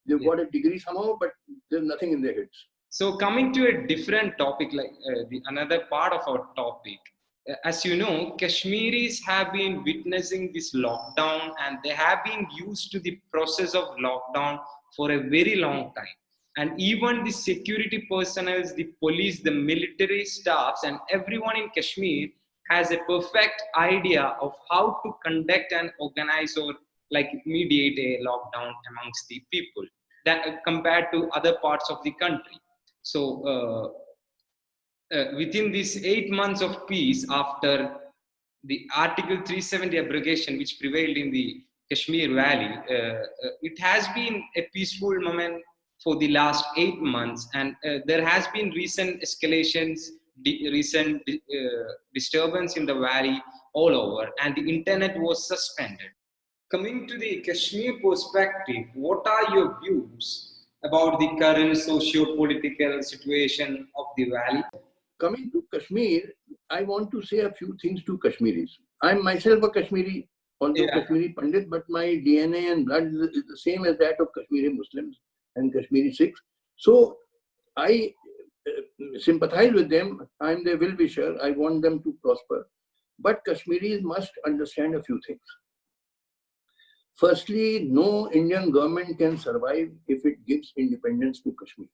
They've got a degree somehow, but there's nothing in their heads. So coming to a different topic, like another part of our topic, as you know, Kashmiris have been witnessing this lockdown and they have been used to the process of lockdown for a very long time. And even the security personnel, the police, the military staffs, and everyone in Kashmir has a perfect idea of how to conduct and organize or like mediate a lockdown amongst the people that compared to other parts of the country. So within these 8 months of peace after the Article 370 abrogation, which prevailed in the Kashmir Valley, it has been a peaceful moment for the last 8 months, and there has been recent escalations, recent disturbance in the valley all over, and the internet was suspended. Coming to the Kashmir perspective, what are your views about the current socio-political situation of the valley? Coming to Kashmir, I want to say a few things to Kashmiris. I'm myself a Kashmiri, although Kashmiri Pandit, but my DNA and blood is the same as that of Kashmiri Muslims and Kashmiri Sikhs. So I sympathize with them. I'm their well-wisher. I want them to prosper. But Kashmiris must understand a few things. Firstly, no Indian government can survive if it gives independence to Kashmir.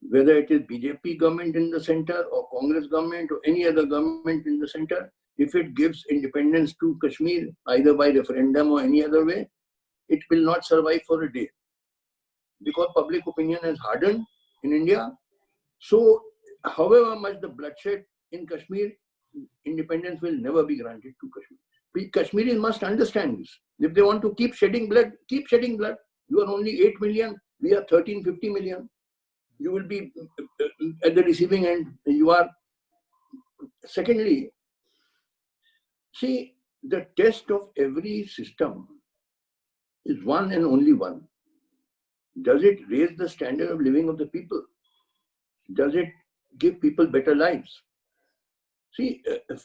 Whether it is BJP government in the center or Congress government or any other government in the center, if it gives independence to Kashmir, either by referendum or any other way, it will not survive for a day. Because public opinion has hardened in India. So, however much the bloodshed in Kashmir, independence will never be granted to Kashmir. Kashmiris must understand this. If they want to keep shedding blood, keep shedding blood. You are only 8 million, we are 1350 million. You will be at the receiving end. You are. Secondly, see, the test of every system is one and only one. Does it raise the standard of living of the people? Does it give people better lives? See,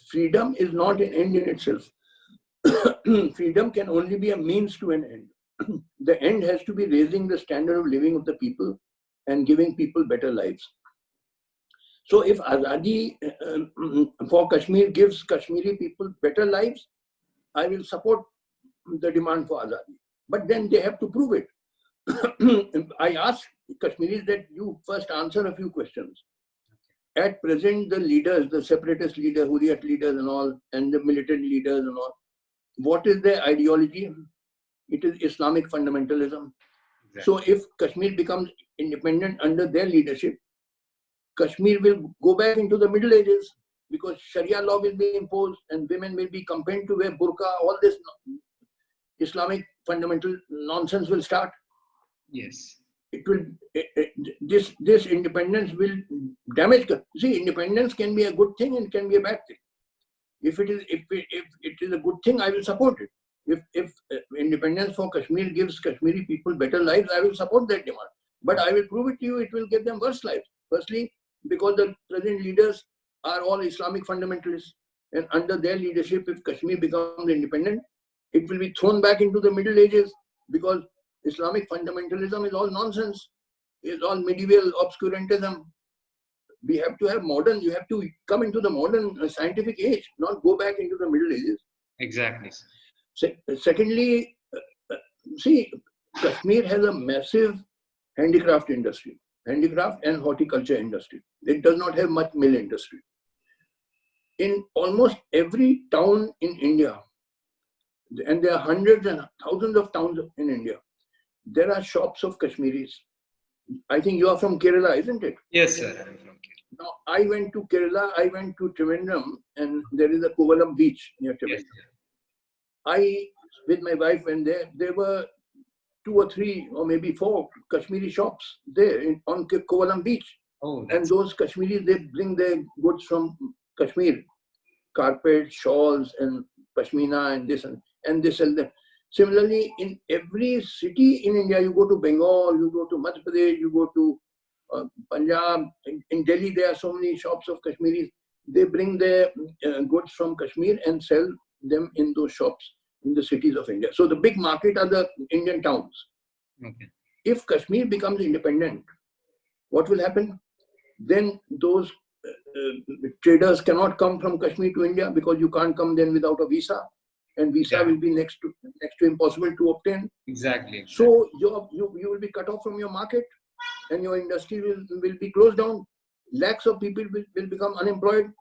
freedom is not an end in itself. Freedom can only be a means to an end. The end has to be raising the standard of living of the people and giving people better lives. So if Azadi for Kashmir gives Kashmiri people better lives, I will support the demand for Azadi. But then they have to prove it. I ask Kashmiris that you first answer a few questions. At present, the leaders, the separatist leaders, Hurriyat leaders and all, and the militant leaders and all, what is their ideology? It is Islamic fundamentalism. Exactly. So if Kashmir becomes independent under their leadership, Kashmir will go back into the Middle Ages because Sharia law will be imposed and women will be compelled to wear burqa. All this Islamic fundamental nonsense will start. Yes. It will. This independence will damage. See, independence can be a good thing and can be a bad thing. If it is a good thing, I will support it. If independence for Kashmir gives Kashmiri people better lives, I will support that demand. But I will prove it to you, it will give them worse lives. Firstly, because the present leaders are all Islamic fundamentalists. And under their leadership, if Kashmir becomes independent, it will be thrown back into the Middle Ages because Islamic fundamentalism is all nonsense. It's all medieval obscurantism. We have to have modern, you have to come into the modern scientific age, not go back into the Middle Ages. Exactly. Secondly, see, Kashmir has a massive handicraft industry, handicraft and horticulture industry. It does not have much mill industry. In almost every town in India, and there are hundreds and thousands of towns in India, there are shops of Kashmiris. I think you are from Kerala, isn't it? Yes, sir. I'm from Kerala. Now, I went to Kerala, I went to Trivandrum, and there is a Kovalam beach near Trivandrum. Yes, I, with my wife, went there. There were 2 or 3 or maybe 4 Kashmiri shops there on Kovalam beach. Oh, and those Kashmiris, they bring their goods from Kashmir, carpets, shawls, and pashmina, and this, and they sell them. Similarly, in every city in India, you go to Bengal, you go to Madhya Pradesh, you go to Punjab. In Delhi, there are so many shops of Kashmiris. They bring their goods from Kashmir and sell them in those shops in the cities of India. So the big market are the Indian towns. Okay. if Kashmir becomes independent, what will happen? Then those traders cannot come from Kashmir to India because you can't come then without a visa, and visa will be next to impossible to obtain. Exactly. So you will be cut off from your market, and your industry will be closed down. Lakhs of people will become unemployed.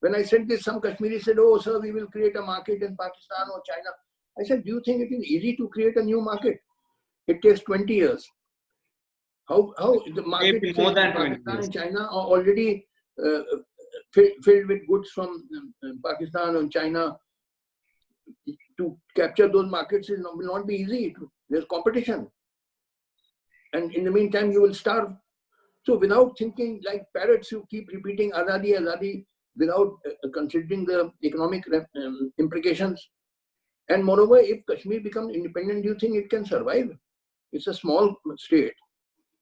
When I said this, some Kashmiris said, "Oh, sir, we will create a market in Pakistan or China." I said, "Do you think it is easy to create a new market? It takes 20 years. How the market Maybe more in than 20 Pakistan years. and China are already filled with goods from Pakistan and China. To capture those markets will not be easy. There's competition, and in the meantime, you will starve. So without thinking like parrots, you keep repeating Azadi, Azadi without considering the economic implications. And moreover, if Kashmir becomes independent, do you think it can survive? It's a small state.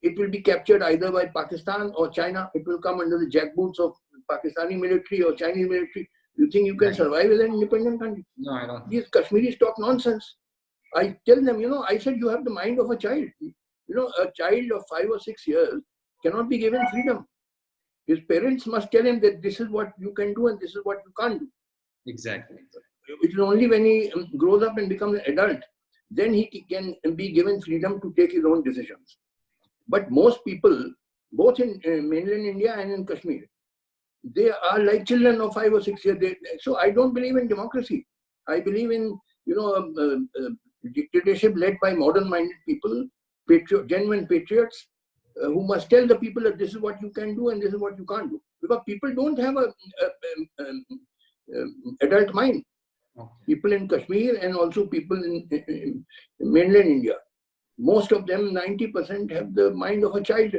It will be captured either by Pakistan or China. It will come under the jackboots of Pakistani military or Chinese military. Do you think you can survive as an independent country? No, I don't. These Kashmiris talk nonsense. I tell them, I said, you have the mind of a child. A child of 5 or 6 years cannot be given freedom. His parents must tell him that this is what you can do and this is what you can't do. Exactly. It is only when he grows up and becomes an adult, then he can be given freedom to take his own decisions. But most people, both in mainland India and in Kashmir, they are like children of 5 or 6 years. So I don't believe in democracy. I believe in dictatorship led by modern-minded people, genuine patriots, who must tell the people that this is what you can do and this is what you can't do. Because people don't have a adult mind. Okay. People in Kashmir and also people in mainland India, most of them, 90%, have the mind of a child,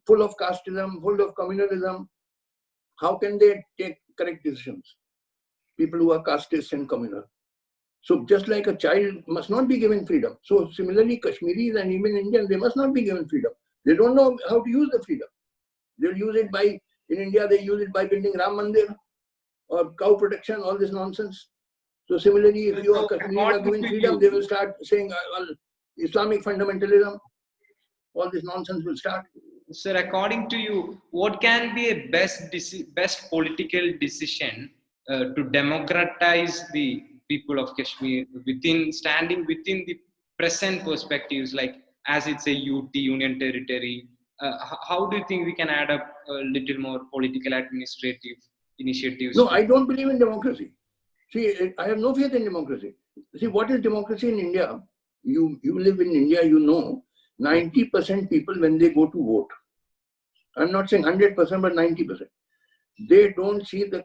full of casteism, full of communalism. How can they take correct decisions? People who are casteist and communal. So just like a child must not be given freedom. So similarly, Kashmiris and even Indians, they must not be given freedom. They don't know how to use the freedom. They'll use it in India, they use it by building Ram Mandir or cow protection, all this nonsense. So similarly, if you are Kashmiris are given freedom, they will start saying Islamic fundamentalism. All this nonsense will start. Sir, according to you, what can be a best political decision to democratize the people of Kashmir standing within the present perspectives, like as it's a UT, Union Territory? How do you think we can add up a little more political administrative initiatives? No, I don't believe in democracy. See, I have no faith in democracy. See, what is democracy in India? You live in India, 90% people, when they go to vote, I'm not saying 100%, but 90%, they don't see the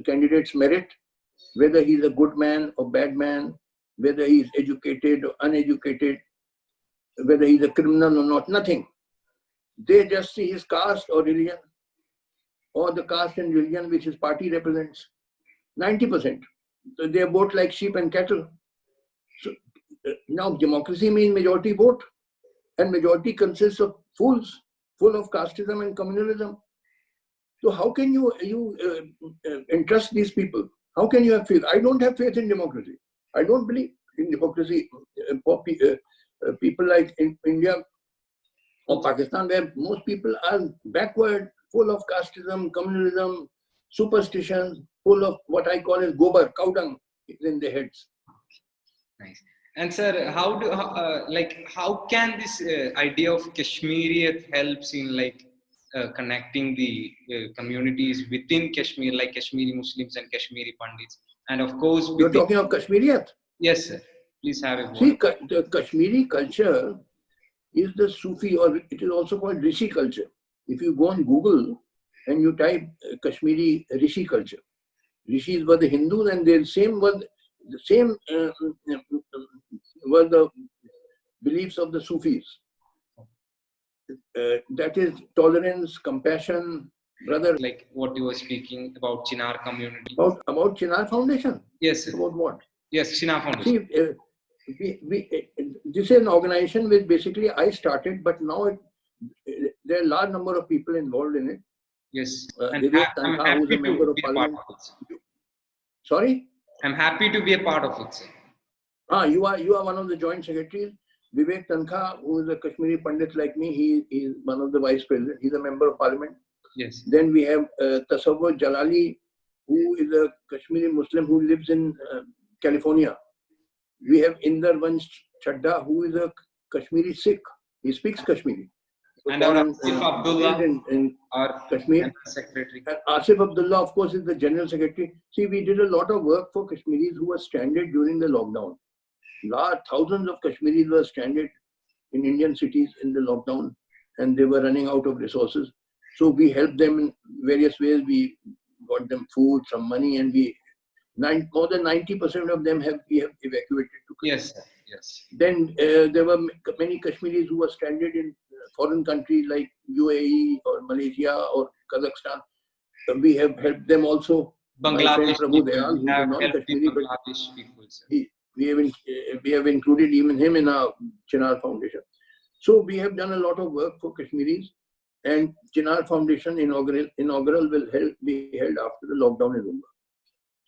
candidate's merit, whether he's a good man or bad man, whether he's educated or uneducated, whether he's a criminal or not, nothing. They just see his caste or religion, or the caste and religion which his party represents. 90%. So they vote like sheep and cattle. So now democracy means majority vote, and majority consists of fools, full of casteism and communalism. So how can you entrust these people? How can you have faith? I don't have faith in democracy. I don't believe in democracy for people like in India or Pakistan, where most people are backward, full of casteism, communalism, superstitions, full of what I call as gobar, cow dung in their heads. Nice. And sir, how can this idea of Kashmiriyat helps in connecting the communities within Kashmir, like Kashmiri Muslims and Kashmiri Pandits, and of course You're talking of Kashmiriyat? Yes, sir. Please have a word. See, the Kashmiri culture is the Sufi, or it is also called Rishi culture. If you go on Google and you type Kashmiri Rishi culture, Rishis were the Hindus, and the same were the beliefs of the Sufis. That is tolerance, compassion, brother. Like what you were speaking about Chinar community. About Chinar Foundation? Yes, sir. About what? Yes, Chinar Foundation. See, this is an organization which basically I started, but now there are a large number of people involved in it. Yes. I'm happy to be a part of it. Sorry? I'm happy to be a part of it, sir. You are one of the joint secretaries. Vivek Tankha, who is a Kashmiri Pandit like me, he is one of the vice president. He's a member of parliament. Yes. Then we have Tasawwur Jalali, who is a Kashmiri Muslim who lives in California. We have Inder Vansh Chadda, who is a Kashmiri Sikh. He speaks Kashmiri. And our Asif Abdullah, in our Kashmir. General Secretary. And Asif Abdullah, of course, is the General Secretary. See, we did a lot of work for Kashmiris who were stranded during the lockdown. Thousands of Kashmiris were stranded in Indian cities in the lockdown, and they were running out of resources. So we helped them in various ways. We got them food, some money, and more than 90% of them we have evacuated to Kashmir. Yes, sir. Yes. Then there were many Kashmiris who were stranded in foreign countries like UAE or Malaysia or Kazakhstan. We have helped them also. Bangladesh Prabhu people, Dayal, we have helped the Bangladesh people, sir. We have included even him in our Chinar Foundation. So we have done a lot of work for Kashmiris, and Chinar Foundation inaugural will be held after the lockdown is over.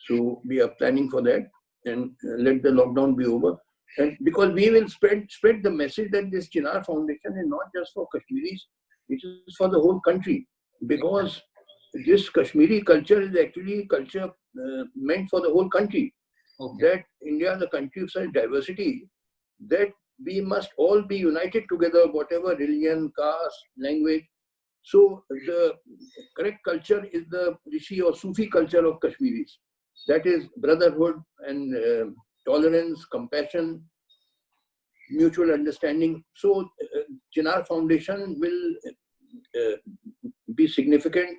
So we are planning for that, and let the lockdown be over. And because we will spread the message that this Chinar Foundation is not just for Kashmiris, it is for the whole country. Because this Kashmiri culture is actually culture meant for the whole country. Okay. That India is a country of such diversity that we must all be united together, whatever religion, caste, language. So the correct culture is the Rishi or Sufi culture of Kashmiris. That is brotherhood and tolerance, compassion, mutual understanding. So Chinar Foundation will be significant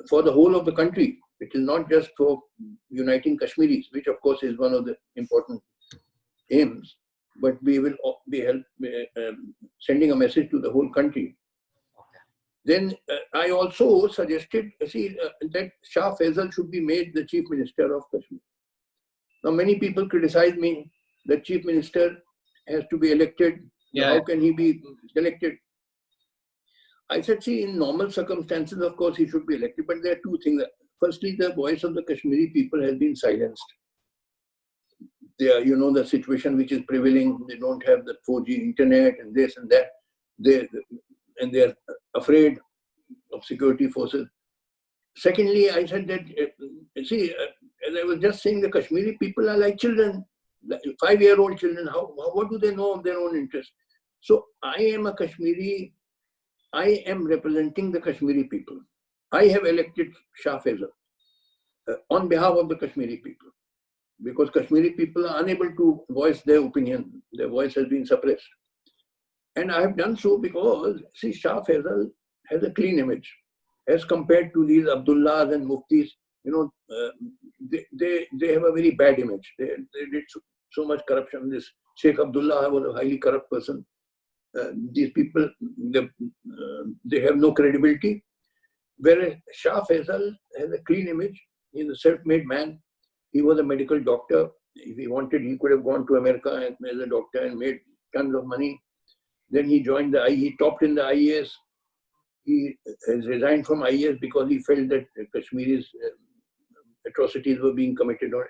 for the whole of the country. It is not just for uniting Kashmiris, which of course is one of the important aims, but we will be sending a message to the whole country. Then I also suggested, that Shah Faisal should be made the Chief Minister of Kashmir. Now, many people criticize me that Chief Minister has to be elected. Yeah. How can he be elected? I said, see, in normal circumstances, of course, he should be elected. But there are two things. Firstly, the voice of the Kashmiri people has been silenced. They are, the situation which is prevailing. They don't have the 4G internet and this and that. They are afraid of security forces. Secondly, I said that, as I was just saying, the Kashmiri people are like children, 5-year-old children. What do they know of their own interest? So I am a Kashmiri. I am representing the Kashmiri people. I have elected Shah Faisal on behalf of the Kashmiri people, because Kashmiri people are unable to voice their opinion. Their voice has been suppressed. And I have done so because, see, Shah Faisal has a clean image as compared to these Abdullahs and Muftis. They have a very bad image. They did so much corruption. This Sheikh Abdullah was a highly corrupt person. These people, they have no credibility. Whereas Shah Faisal has a clean image. He's a self-made man. He was a medical doctor. If he wanted, he could have gone to America as a doctor and made tons of money. Then he joined he topped in the IAS. He has resigned from IAS because he felt that Kashmiri's atrocities were being committed on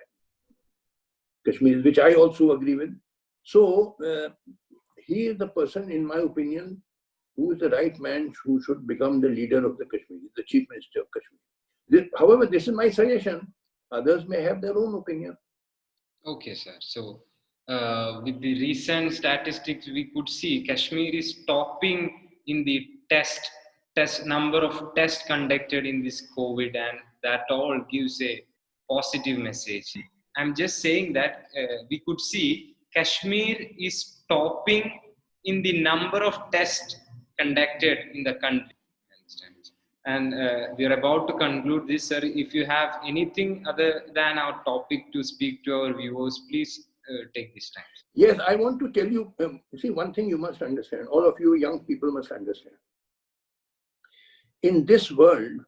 Kashmiris, which I also agree with. So he is the person, in my opinion, who is the right man who should become the leader of the Kashmir, the Chief Minister of Kashmir. However, this is my suggestion. Others may have their own opinion. Okay, sir. So with the recent statistics, we could see Kashmir is topping in the test number of tests conducted in this COVID, and that all gives a positive message. I'm just saying that we could see Kashmir is topping in the number of tests conducted in the country. And we are about to conclude this, sir. If you have anything other than our topic to speak to our viewers, please take this time. Yes, I want to tell you, see, one thing you must understand, all of you young people must understand. In this world,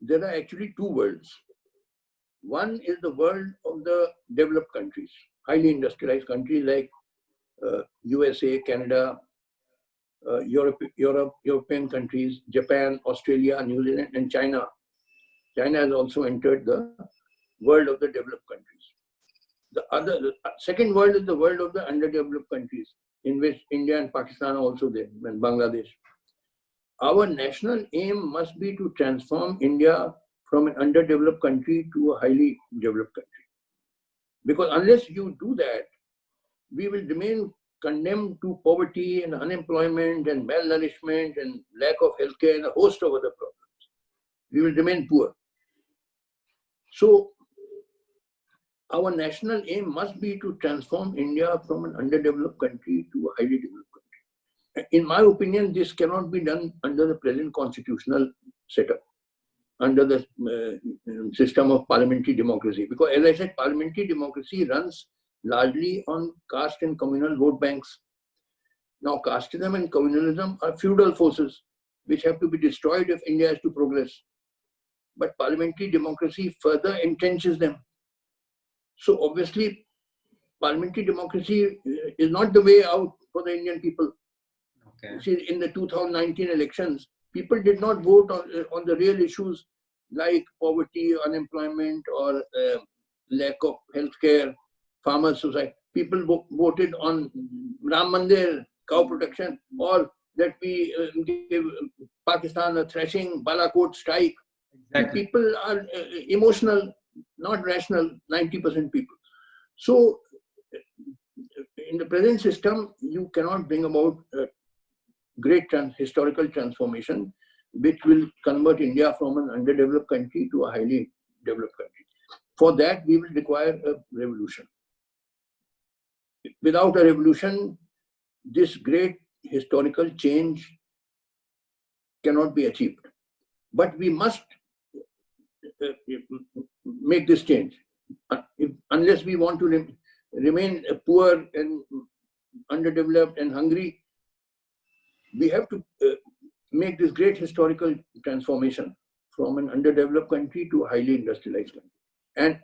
there are actually two worlds. One is the world of the developed countries, highly industrialized countries like USA, Canada, European countries, Japan, Australia, New Zealand, and China. China has also entered the world of the developed countries. The second world is the world of the underdeveloped countries, in which India and Pakistan are also there, and Bangladesh. Our national aim must be to transform India from an underdeveloped country to a highly developed country. Because unless you do that, we will remain condemned to poverty and unemployment and malnourishment and lack of healthcare and a host of other problems. We will remain poor. So our national aim must be to transform India from an underdeveloped country to a highly developed country. In my opinion, this cannot be done under the present constitutional setup, under the system of parliamentary democracy. Because as I said, parliamentary democracy runs largely on caste and communal vote banks. Now, casteism and communalism are feudal forces which have to be destroyed if India has to progress. But parliamentary democracy further entrenches them. So obviously, parliamentary democracy is not the way out for the Indian people. Okay. See, in the 2019 elections, people did not vote on the real issues like poverty, unemployment, or lack of healthcare, farmers' society. People voted on Ram Mandir, cow protection, or that we give Pakistan a thrashing, Balakot strike. Exactly. People are emotional, not rational, 90% people. So, in the present system, you cannot bring about great historical transformation, which will convert India from an underdeveloped country to a highly developed country. For that, we will require a revolution. Without a revolution, this great historical change cannot be achieved. But we must make this change. Unless we want to remain poor and underdeveloped and hungry, we have to make this great historical transformation from an underdeveloped country to a highly industrialized country. And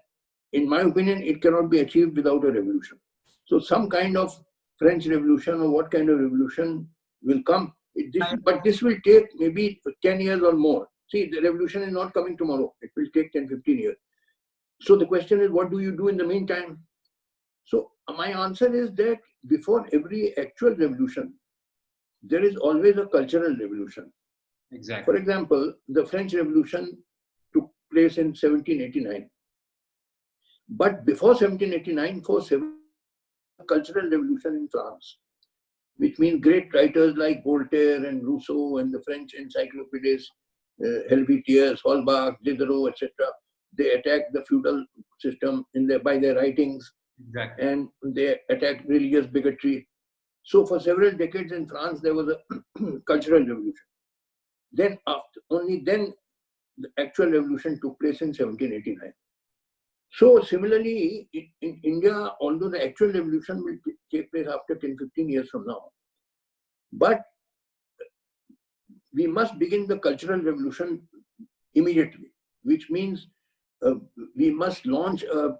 in my opinion, it cannot be achieved without a revolution. So some kind of French Revolution or what kind of revolution will come, but this will take maybe 10 years or more. See, the revolution is not coming tomorrow. It will take 10, 15 years. So the question is, what do you do in the meantime? So my answer is that before every actual revolution, there is always a cultural revolution. Exactly. For example, the French Revolution took place in 1789. But before 1789, for several cultural revolution in France, which means great writers like Voltaire and Rousseau and the French encyclopedists, Helvetius, Holbach, Diderot, etc. They attacked the feudal system by their writings. Exactly. And they attacked religious bigotry. So for several decades in France, there was a cultural revolution. Then only then the actual revolution took place in 1789. So similarly, in India, although the actual revolution will take place after 10, 15 years from now, but we must begin the cultural revolution immediately, which means we must launch a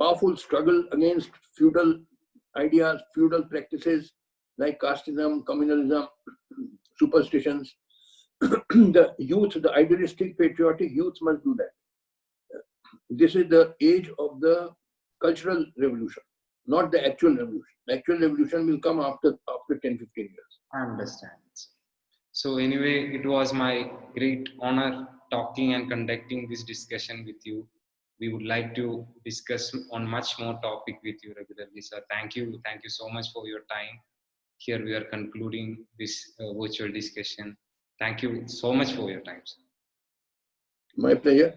powerful struggle against feudal ideas, feudal practices like casteism, communalism, superstitions. The youth, the idealistic, patriotic youth must do that. This is the age of the cultural revolution, not the actual revolution. The actual revolution will come after 10, 15 years. I understand. So anyway, it was my great honor talking and conducting this discussion with you. We would like to discuss on much more topic with you regularly, sir. Thank you so much for your time. Here we are concluding this virtual discussion. Thank you so much for your time, sir. My pleasure.